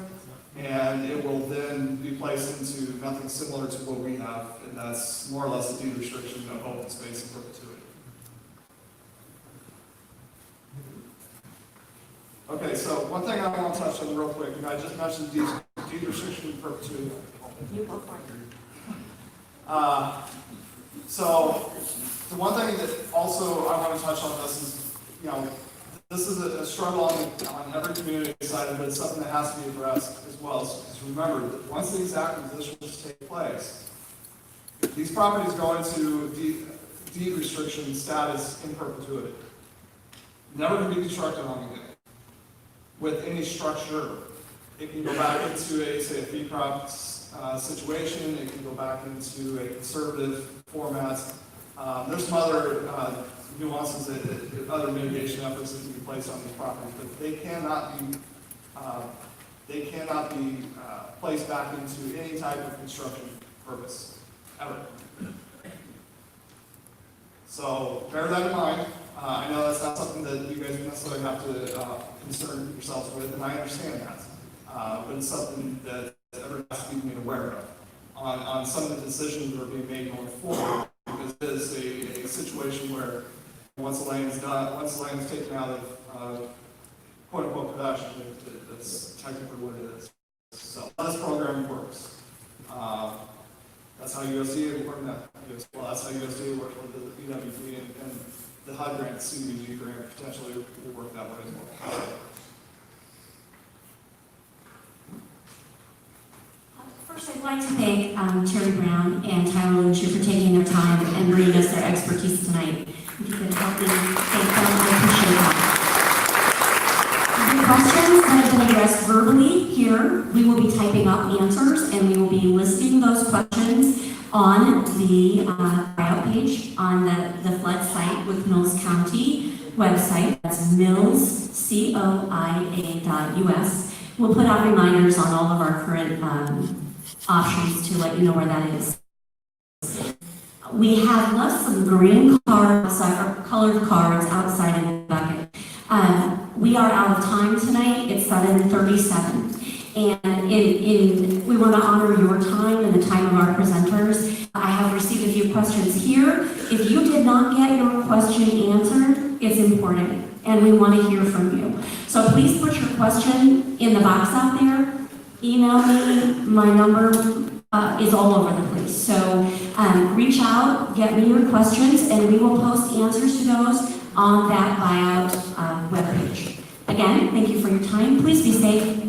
and it will then be placed into nothing similar to what we have, and that's more or less a deed restriction of open space in perpetuity. Okay, so one thing I want to touch on real quick, and I just mentioned deed restriction in perpetuity. You go for it. So the one thing that also I want to touch on this is, this is a struggle on every community side, but it's something that has to be addressed as well. So remember that once these acquisitions take place, these properties go into deed restriction status in perpetuity. Never to be constructed on again. With any structure, it can go back into a fee crop situation. It can go back into a conservative format. There's some other nuances, other mitigation efforts that can be placed on these properties, but they cannot be placed back into any type of construction purpose ever. So bear that in mind. I know that's not something that you guys necessarily have to concern yourselves with, and I understand that. But it's something that everyone has to be made aware of on some of the decisions that are being made going forward, because it is a situation where once the land is done, once the land is taken out of quote-unquote production, that's technically what it is. So how this program works. That's how USDA works. Well, that's how USDA works with the EWP and the HUD grant, CDBG grant potentially will work that way as well. First, I'd like to thank Terry Brown and Tyler Lucia for taking their time and bringing us their expertise tonight. If you could help me thank them, I appreciate that. The questions that have been addressed verbally here, we will be typing up answers and we will be listing those questions on the buyout page on the flood site with Mills County website. That's millscoia.us. We'll put out reminders on all of our current options to let you know where that is. We have left some green cards, or colored cards outside in the bucket. We are out of time tonight. It's 7:37. And we want to honor your time and the time of our presenters. I have received a few questions here. If you did not get your question answered, it's important, and we want to hear from you. So please put your question in the box out there. Email me. My number is all over the place. So reach out, get me your questions, and we will post answers to those on that buyout webpage. Again, thank you for your time. Please be safe.